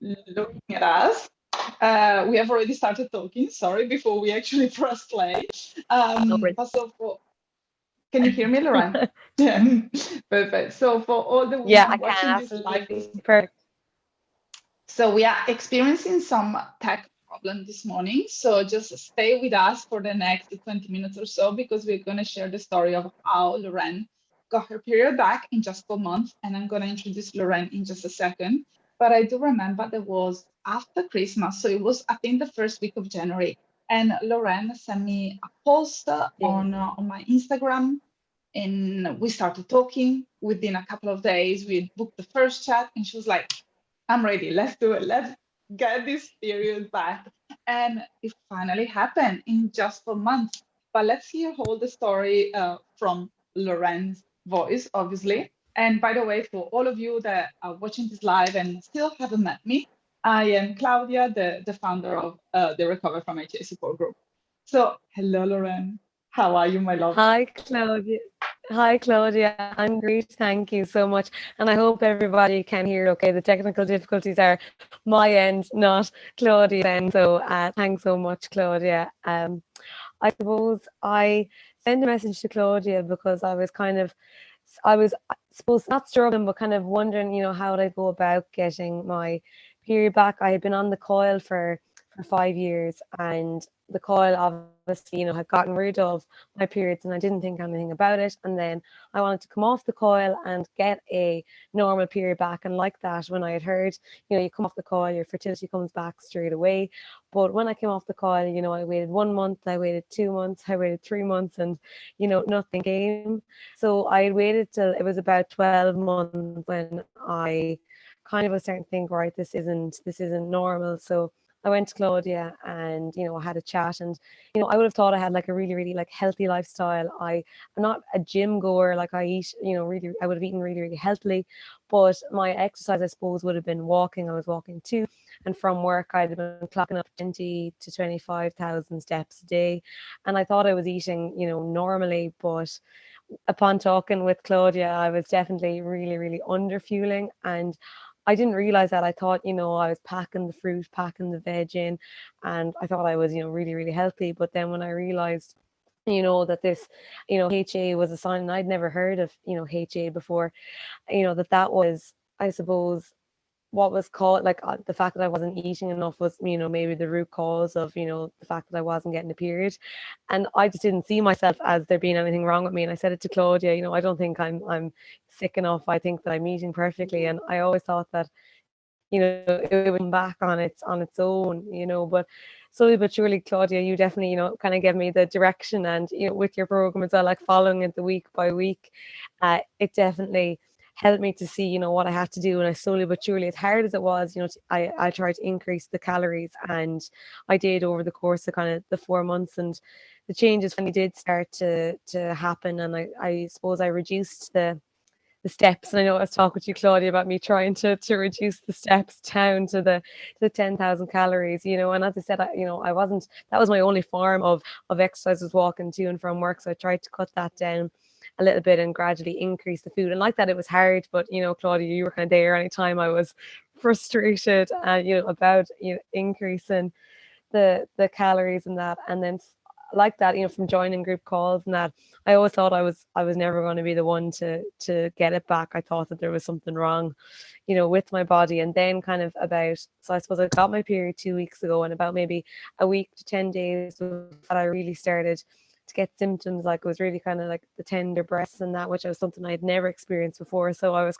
looking at us. We have already started talking, sorry, before we actually press play. No worries. But so can you hear me, Lorraine? Yeah, perfect. So for all the Yeah, women I can watching this live, absolutely perfect. so we are experiencing some tech problem this morning. So just stay with us for the next 20 minutes or so because we're going to share the story of how Lorraine got her period back in just 4 months. And I'm going to introduce Lorraine in just a second. But I do remember there was after Christmas. So it was, I think, the first week of January. And Lorraine sent me a post Yeah. on my Instagram. And we started talking. Within a couple of days, we booked the first chat. And she was like, I'm ready. Let's do it. Let's get this period back. And it finally happened in just 4 months. But let's hear all the story from Lorraine's voice, obviously. And by the way, for all of you that are watching this live and still haven't met me, I am Claudia, the founder of the Recover from HA support group. So, hello, Lorraine. How are you, my love? Hi, Claudia. Hi, Claudia. I'm great. Thank you so much. And I hope everybody can hear okay. The technical difficulties are my end, not Claudia's end. So thanks so much, Claudia. I suppose I sent a message to Claudia because I was, I suppose, not struggling, but kind of wondering, how would I go about getting my period back. I had been on the coil for 5 years, and the coil obviously, had gotten rid of my periods, and I didn't think anything about it. And then I wanted to come off the coil and get a normal period back. And like that, when I had heard, you come off the coil, your fertility comes back straight away. But when I came off the coil, I waited 1 month, I waited 2 months, I waited 3 months, and nothing came. So I had waited till it was about 12 months when I kind of was starting to think, right, this isn't normal. So I went to Claudia, and I had a chat, and I would have thought I had like a really, really like healthy lifestyle. I'm not a gym goer, like I eat, really, I would have eaten really, really healthily, but my exercise, I suppose, would have been walking. I was walking too, and from work I'd have been clocking up 20 to 25,000 steps a day, and I thought I was eating, normally, but upon talking with Claudia, I was definitely really, really under fueling. And I didn't realize that. I thought, I was packing the fruit, packing the veg in, and I thought I was, really, really healthy. But then when I realized, that this, HA was a sign, and I'd never heard of, HA before, that was, I suppose, what was called like the fact that I wasn't eating enough was, maybe the root cause of, the fact that I wasn't getting a period. And I just didn't see myself as there being anything wrong with me. And I said it to Claudia, I don't think I'm sick enough. I think that I'm eating perfectly. And I always thought that, it would come back on its own, but slowly but surely, Claudia, you definitely, kind of gave me the direction, and with your program as well, like following it the week by week, it definitely helped me to see, what I had to do. And I slowly but surely, as hard as it was, I tried to increase the calories, and I did over the course of kind of the 4 months. And the changes finally did start to happen, and I suppose I reduced the steps. And I know I was talking to you, Claudia, about me trying to reduce the steps down to the 10,000 calories, and as I said, I wasn't, that was my only form of exercise, was walking to and from work. So I tried to cut that down a little bit and gradually increase the food. And like that, it was hard, but Claudia, you were kind of there anytime I was frustrated, about, increasing the calories and that. And then like that, from joining group calls and that, I always thought I was never going to be the one to get it back. I thought that there was something wrong, with my body. And then kind of about, so I suppose I got my period 2 weeks ago, and about maybe a week to 10 days before that, I really started to get symptoms. Like, it was really kind of like the tender breasts and that, which was something I had never experienced before. So I was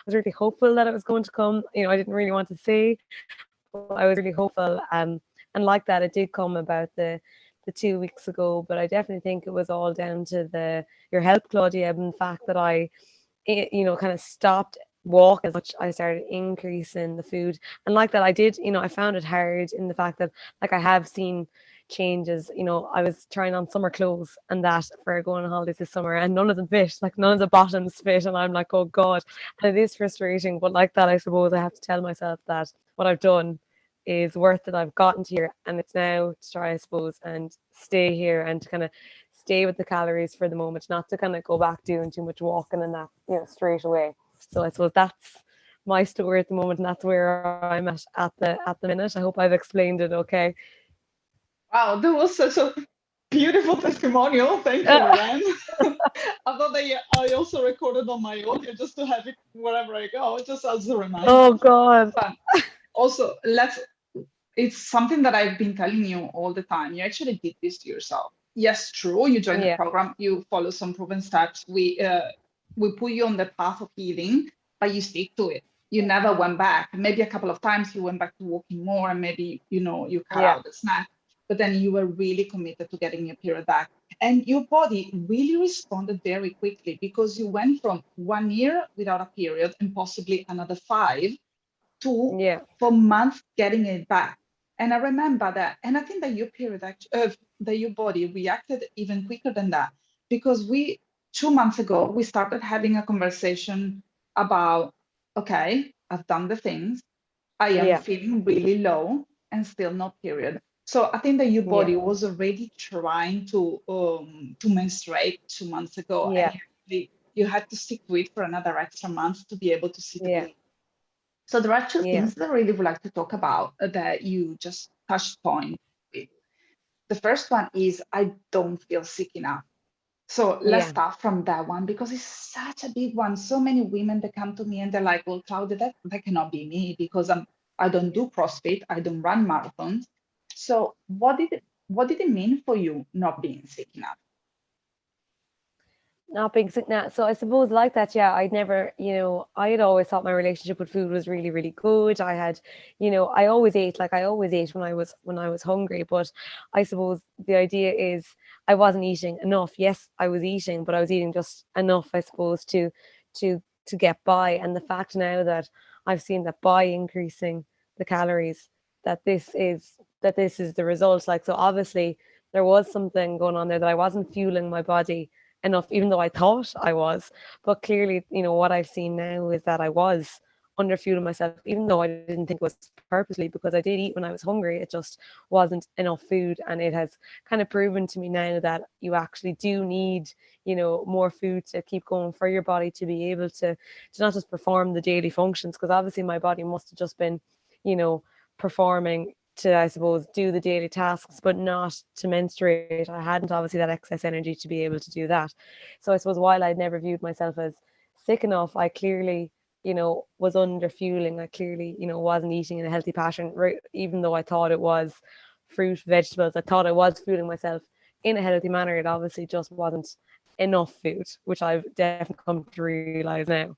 really hopeful that it was going to come. I didn't really want to say, but I was really hopeful. And like that, it did come about the 2 weeks ago. But I definitely think it was all down to the your help, Claudia, and the fact that kind of stopped walking as much. I started increasing the food, and like that, I did. I found it hard in the fact that, like, I have seen changes. I was trying on summer clothes and that for going on holidays this summer, and none of them fit. Like, none of the bottoms fit, and I'm like, oh God. And it is frustrating, but like that, I suppose I have to tell myself that what I've done is worth it. I've gotten to here, and it's now to try, I suppose, and stay here, and to kind of stay with the calories for the moment, not to kind of go back doing too much walking and that, straight away. So I suppose that's my story at the moment, and that's where I'm at the minute. I hope I've explained it okay. Wow, that was such a beautiful testimonial. Thank you, Lorraine. I thought that I also recorded on my audio just to have it wherever I go, just as a reminder. Oh God. But also, it's something that I've been telling you all the time. You actually did this to yourself. Yes, true. You joined the Yeah. program, you follow some proven steps. We put you on the path of healing, but you stick to it. You never went back. Maybe a couple of times you went back to walking more, and maybe you cut Yeah. out the snack. But then you were really committed to getting your period back, and your body really responded very quickly because you went from 1 year without a period and possibly another 5 to Yeah. for months getting it back. And I remember that, and I think that your period that your body reacted even quicker than that because we 2 months ago we started having a conversation about, okay, I've done the things, I am Yeah. feeling really low and still no period. So I think that your Yeah. body was already trying to menstruate 2 months ago, and Yeah. you had to stick with for another extra month to be able to see the Yeah. bleed. So there are two Yeah. things that I really would like to talk about that you just touched point with. The first one is I don't feel sick enough. So let's Yeah. start from that one because it's such a big one. So many women that come to me and they're like, well, Claudia, that cannot be me because I don't do CrossFit, I don't run marathons. So what did it mean for you not being sick enough? Not being sick now. So I suppose like that, yeah, I'd never, I had always thought my relationship with food was really, really good. I had, I always ate, like I always ate when I was hungry. But I suppose the idea is I wasn't eating enough. Yes, I was eating, but I was eating just enough, I suppose, to get by. And the fact now that I've seen that by increasing the calories, that this is the result. Like, so obviously there was something going on there that I wasn't fueling my body enough, even though I thought I was. But clearly, what I've seen now is that I was underfueling myself, even though I didn't think it was purposely, because I did eat when I was hungry. It just wasn't enough food. And it has kind of proven to me now that you actually do need, more food to keep going for your body to be able to not just perform the daily functions, because obviously my body must have just been, performing to, I suppose, do the daily tasks, but not to menstruate. I hadn't obviously that excess energy to be able to do that. So I suppose while I'd never viewed myself as sick enough, I clearly, was under fueling. I clearly, wasn't eating in a healthy pattern, right? Even though I thought it was fruit, vegetables, I thought I was fueling myself in a healthy manner. It obviously just wasn't enough food, which I've definitely come to realize now.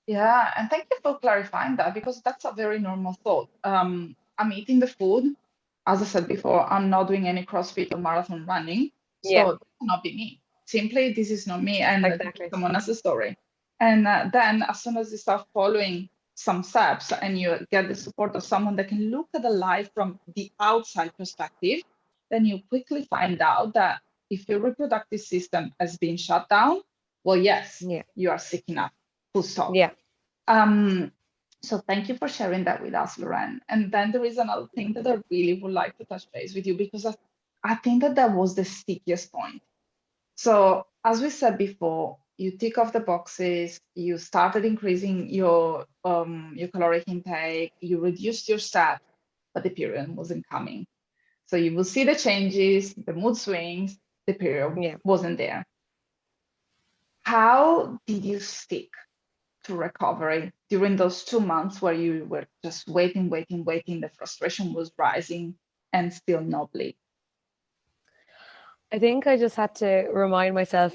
Yeah, and thank you for clarifying that because that's a very normal thought. I'm eating the food. As I said before, I'm not doing any CrossFit or marathon running, Yeah, so this cannot be me. Simply, this is not me, and this is exactly. someone else's story. And then, as soon as you start following some steps and you get the support of someone that can look at the life from the outside perspective, then you quickly find out that if your reproductive system has been shut down, well, yes, Yeah, you are sick enough. Full stop. yeah, Um, so thank you for sharing that with us, Lorraine. And then there is another thing that I really would like to touch base with you because I think that was the stickiest point. So as we said before, you tick off the boxes, you started increasing your caloric intake, you reduced your stat, but the period wasn't coming. So you will see the changes, the mood swings, the period yeah. wasn't there. How did you stick to recovery during those 2 months where you were just waiting, waiting, waiting? The frustration was rising and still no bleed. I think I just had to remind myself,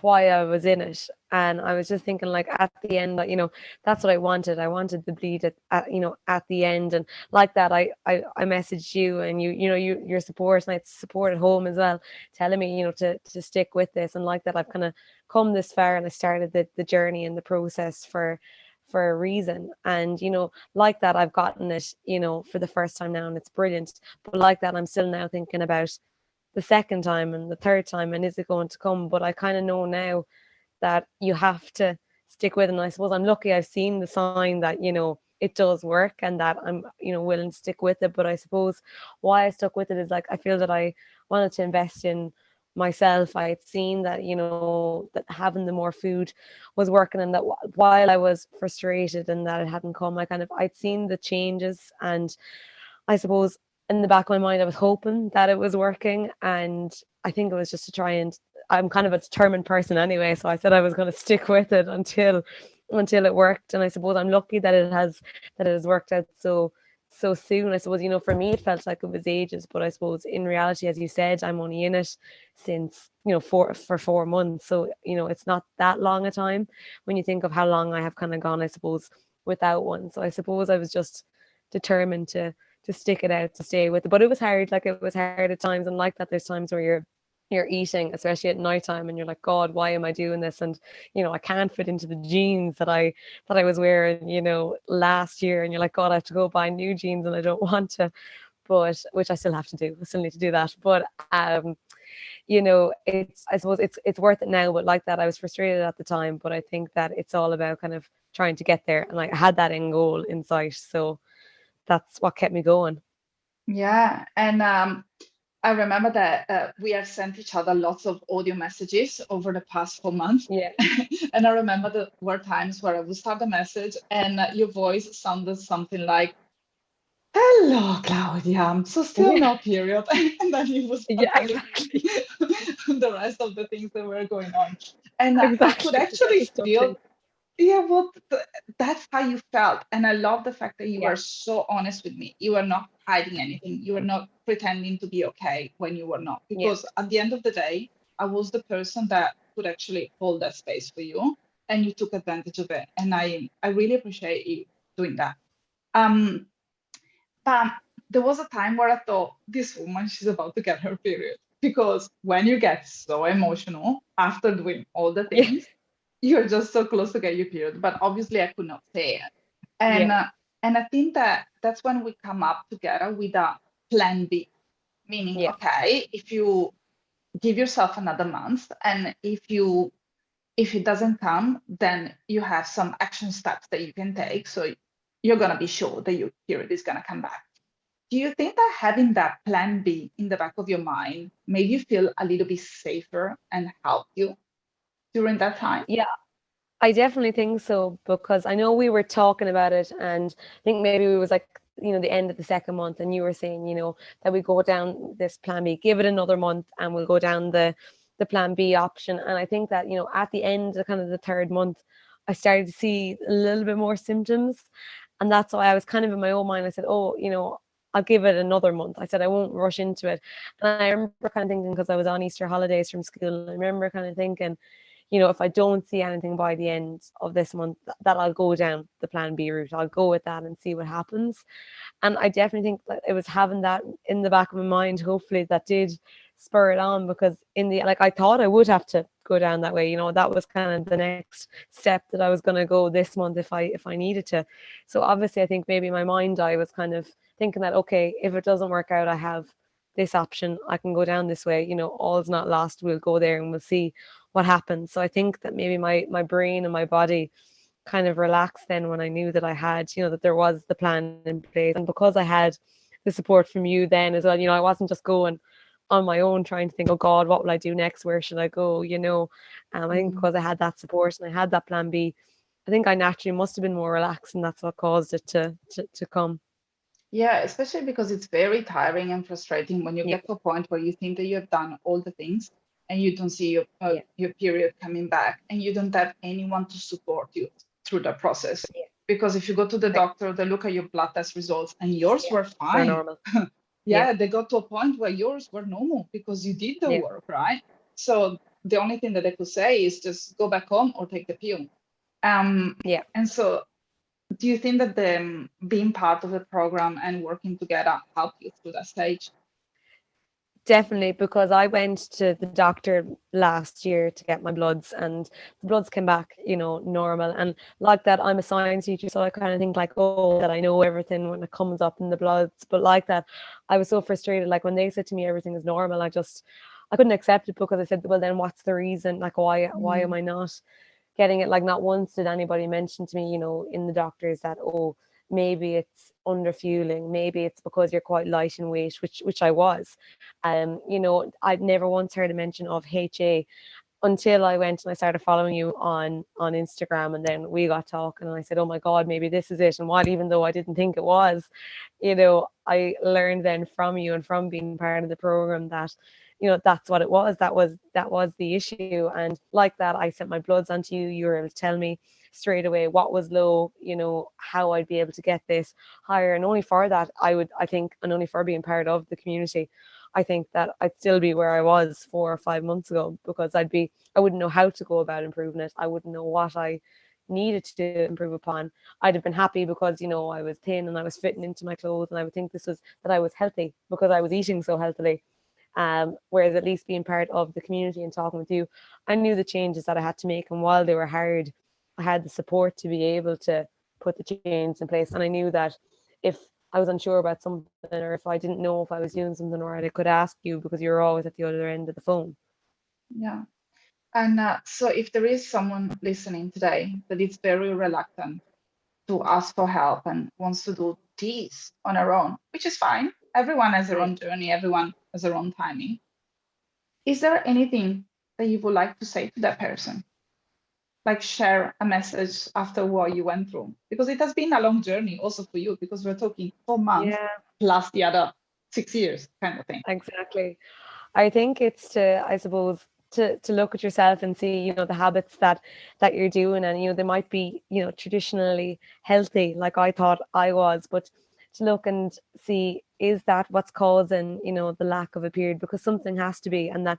why I was in it. And I was just thinking, like, at the end, that, that's what I wanted. I wanted the bleed at the end. And like that, I messaged you, and your support, and I had support at home as well, telling me, to stick with this. And like that, I've kind of come this far, and I started the journey and the process for a reason. And like that, I've gotten it, for the first time now, and it's brilliant. But like that, I'm still now thinking about the second time and the third time, and is it going to come? But I kind of know now that you have to stick with it. And I suppose I'm lucky I've seen the sign that, it does work, and that I'm, willing to stick with it. But I suppose why I stuck with it is, like, I feel that I wanted to invest in myself. I had seen that, that having the more food was working, and that while I was frustrated and that it hadn't come, I'd seen the changes. And I suppose in the back of my mind, I was hoping that it was working. And I think it was just to try and, I'm kind of a determined person anyway. So I said I was going to stick with it until it worked. And I suppose I'm lucky that it has worked out so soon. I suppose, for me, it felt like it was ages, but I suppose in reality, as you said, I'm only in it since, for 4 months. So, it's not that long a time when you think of how long I have kind of gone, I suppose, without one. So I suppose I was just determined to stick it out, to stay with it. But it was hard. Like, it was hard at times. And like that, there's times where you're eating, especially at nighttime, and you're like, God, why am I doing this? And I can't fit into the jeans that I was wearing, last year. And you're like, God, I have to go buy new jeans, and I don't want to, but which I still have to do. I still need to do that. But I suppose it's worth it now. But like that, I was frustrated at the time. But I think that it's all about kind of trying to get there, and like I had that end goal in sight. So that's what kept me going. Yeah, and I remember that we have sent each other lots of audio messages over the past 4 months. Yeah. And I remember there were times where I would start a message and your voice sounded something like, "Hello, Claudia, I'm so still Yeah. no period." And then you would start Yeah, telling exactly. the rest of the things that were going on. And I could Exactly. actually That's a tough feel, thing. yeah, well, that's how you felt. And I love the fact that you Yeah. were so honest with me. You were not hiding anything. You were not pretending to be okay when you were not. Yeah. Because at the end of the day, I was the person that could actually hold that space for you, and you took advantage of it. And I really appreciate you doing that. Um, but there was a time where I thought, this woman, she's about to get her period. Because when you get so emotional after doing all the Yeah. things, you're just so close to get your period. But obviously, I could not say it. And Yeah. uh, and I think that that's when we come up together with a plan B, meaning, Yeah. okay, if you give yourself another month, and if it doesn't come, then you have some action steps that you can take. So you're gonna be sure that your period is gonna come back. Do you think that having that plan B in the back of your mind made you feel a little bit safer and helped you during that time? Yeah. I definitely think so, because I know we were talking about it, and I think maybe it was like, the end of the second month, and you were saying, that we go down this plan B, give it another month, and we'll go down the plan B option. And I think that, at the end of kind of the third month, I started to see a little bit more symptoms. And that's why I was kind of in my own mind, I said, oh, I'll give it another month. I said I won't rush into it. And I remember kind of thinking, because I was on Easter holidays from school, and I remember kind of thinking, if I don't see anything by the end of this month, that I'll go down the plan B route. I'll go with that and see what happens. And I definitely think that it was having that in the back of my mind, hopefully, that did spur it on, because in the, like, I thought I would have to go down that way. That was kind of the next step that I was going to go this month if I needed to. So obviously, I think maybe in my mind, I was kind of thinking that, okay, if it doesn't work out, I have this option. I can go down this way. All's not lost. We'll go there and we'll see what happens. So I think that maybe my brain and my body kind of relaxed then, when I knew that I had, that there was the plan in place. And because I had the support from you then as well, I wasn't just going on my own trying to think, oh God, what will I do next? Where should I go? I think Mm. because I had that support and I had that plan B, I think I naturally must have been more relaxed, and that's what caused it to come. Yeah, especially because it's very tiring and frustrating when you Yeah, get to a point where you think that you have done all the things and you don't see yeah, your period coming back, and you don't have anyone to support you through the process. yeah. Because if you go to the Like, doctor, they look at your blood test results and yours yeah, were they're fine. normal. Yeah, Yeah, they got to a point where yours were normal because you did the yeah, work, right? So the only thing that they could say is just go back home or take the pill. Um, yeah. and so do you think that the being part of the program and working together helped you through that stage? Definitely, because I went to the doctor last year to get my bloods, and the bloods came back, normal. And like that, I'm a science teacher, so I kind of think like, oh, that I know everything when it comes up in the bloods. But like that, I was so frustrated. Like when they said to me everything is normal, I couldn't accept it, because I said, well, then what's the reason? Like, why am Mm, I not getting it? Like, not once did anybody mention to me, in the doctors that, oh, maybe it's under fueling, maybe it's because you're quite light in weight, which I was. I'd never once heard a mention of HA until I went and I started following you on Instagram, and then we got talking, and I said, "Oh my God, maybe this is it." And while even though I didn't think it was, I learned then from you and from being part of the program that, that's what it was. That was the issue, and like that, I sent my bloods onto you. You were able to tell me straight away what was low, how I'd be able to get this higher, and only for that, I think, and only for being part of the community, I think that I'd still be where I was 4 or 5 months ago, because I wouldn't know how to go about improving it. I wouldn't know what I needed to improve upon. I'd have been happy because, I was thin and I was fitting into my clothes, and I would think this was that I was healthy because I was eating so healthily. Whereas at least being part of the community and talking with you, I knew the changes that I had to make, and while they were hard, I had the support to be able to put the change in place. And I knew that if I was unsure about something, or if I didn't know if I was doing something right, I could ask you because you're always at the other end of the phone. Yeah. And so if there is someone listening today that is very reluctant to ask for help and wants to do this on her own, which is fine. Everyone has their Yeah. own journey, everyone has their own timing. Is there anything that you would like to say to that person? Like share a message after what you went through? Because it has been a long journey also for you, because we're talking 4 months Yeah, plus the other 6 years kind of thing. exactly. I think it's to, I suppose, to look at yourself and see, the habits that you're doing, and they might be, traditionally healthy, like I thought I was, but to look and see, is that what's causing, the lack of a period? Because something has to be, and that,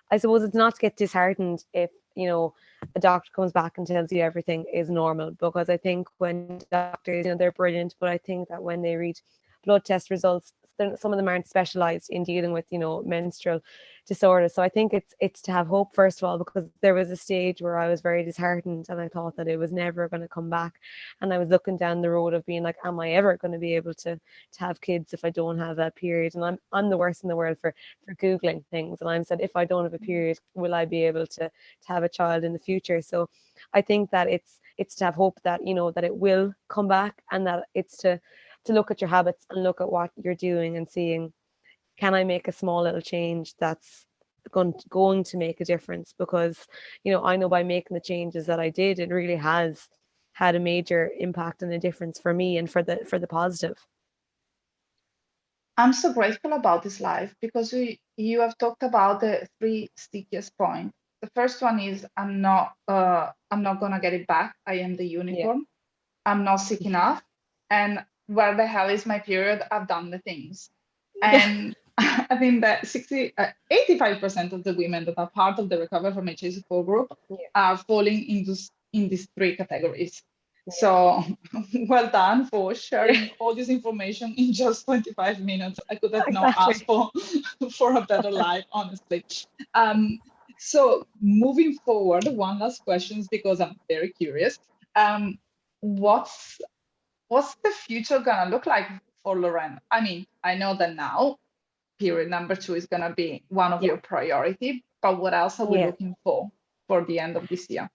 I suppose, it's not to get disheartened if, a doctor comes back and tells you everything is normal, because I think when doctors, they're brilliant, but I think that when they read blood test results, some of them aren't specialized in dealing with, menstrual disorders. So I think it's to have hope, first of all, because there was a stage where I was very disheartened and I thought that it was never going to come back, and I was looking down the road of being like, am I ever going to be able to have kids if I don't have a period? And I'm the worst in the world for googling things, and I'm said, if I don't have a period, will I be able to have a child in the future? So I think that it's to have hope that, that it will come back, and that it's to look at your habits and look at what you're doing and seeing, can I make a small little change that's going to make a difference? Because, I know by making the changes that I did, it really has had a major impact and a difference for me, and for the positive. I'm so grateful about this life because you have talked about the three stickiest points. The first one is I'm not gonna get it back. I am the Yeah. unicorn. I'm not sick enough. And where the hell is my period? I've done the things. And I think that 85% of the women that are part of the Recover from HA support group Yeah. are falling in these three categories. Yeah. So well done for Yeah. sharing all this information in just 25 minutes. I could have not asked Exactly. for for a better life, honestly. Um, so moving forward, one last question because I'm very curious. Um, what's what's the future gonna look like for Lorraine? I mean, I know that now period number two is gonna be one of Yeah. your priority, but what else are we Yeah. looking for the end of this year?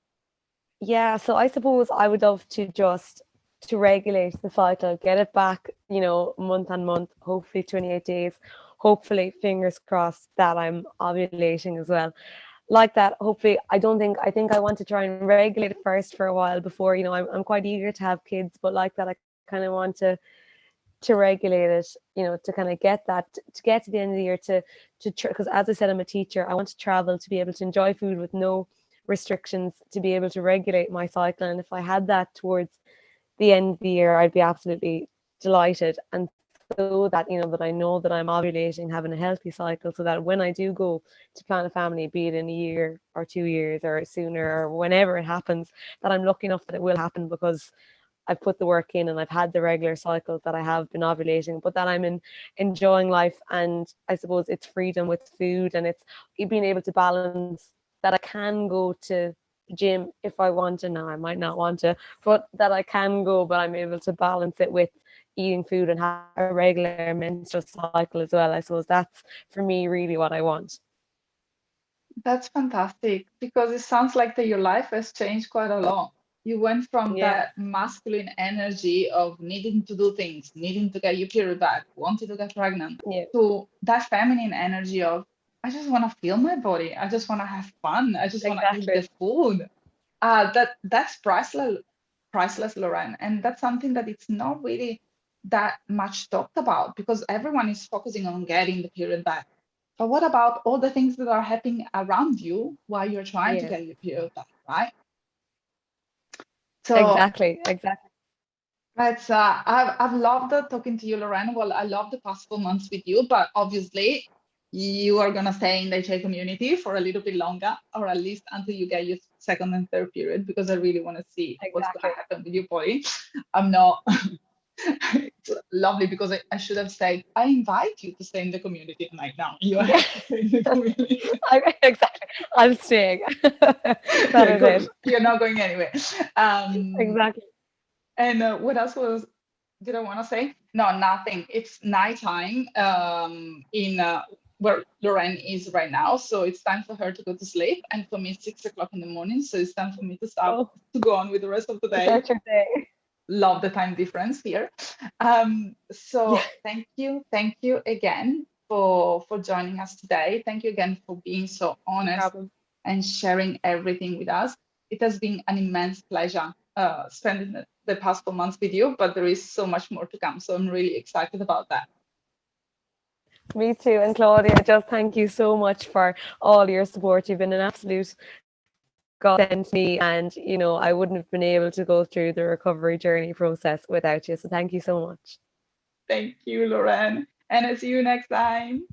Yeah, so I suppose I would love to just to regulate the cycle, get it back, month on month, hopefully 28 days, hopefully, fingers crossed, that I'm ovulating as well. Like that, hopefully, I think I want to try and regulate it first for a while before, I'm quite eager to have kids, but like that, I kind of want to regulate it, to kind of get that, to get to the end of the year, to because as I said, I'm a teacher. I want to travel, to be able to enjoy food with no restrictions, to be able to regulate my cycle. And if I had that towards the end of the year, I'd be absolutely delighted. And so that, that I know that I'm ovulating, having a healthy cycle, so that when I do go to plan a family, be it in a year or 2 years or sooner or whenever it happens, that I'm lucky enough that it will happen because I've put the work in and I've had the regular cycles, that I have been ovulating, but that I'm enjoying life. And I suppose it's freedom with food, and it's being able to balance, that I can go to the gym if I want to. Now I might not want to, but that I can go, but I'm able to balance it with eating food and having a regular menstrual cycle as well. I suppose that's for me really what I want. That's fantastic because it sounds like that your life has changed quite a lot. You went from Yeah, that masculine energy of needing to do things, needing to get your period back, wanting to get pregnant, yeah, to that feminine energy of, I just want to feel my body. I just want to have fun. I just want to eat the exactly. food. That's priceless, Lorraine. And that's something that it's not really that much talked about because everyone is focusing on getting the period back. But what about all the things that are happening around you while you're trying to Yeah, get your period back, right? So exactly, exactly. I've loved talking to you, Lorraine. Well, I love the past 4 months with you, but obviously you are gonna stay in the HA community for a little bit longer, or at least until you get your second and third period, because I really want to see what's gonna Exactly. happen with your body. I'm not. It's lovely because I should have said I invite you to stay in the community tonight. Now you Yeah, have to stay in the community. exactly. I'm staying. That Yeah, is good. it. You're not going anywhere. Um, Exactly. and what else was did I want to say? No, nothing. It's nighttime in where Lorraine is right now, so it's time for her to go to sleep, and for me, it's 6 o'clock in the morning, so it's time for me to start Oh, to go on with the rest of the day. start your day. Love the time difference here. Yeah, So thank you again for joining us today. Thank you again for being so no honest problem. and sharing everything with us. It has been an immense pleasure spending the past 4 months with you, but there is so much more to come. So I'm really excited about that. Me too. And Claudia, just thank you so much for all your support. You've been an absolute godsend to me, and I wouldn't have been able to go through the recovery journey process without you. So thank you so much. Thank you, Lorraine. And I'll see you next time.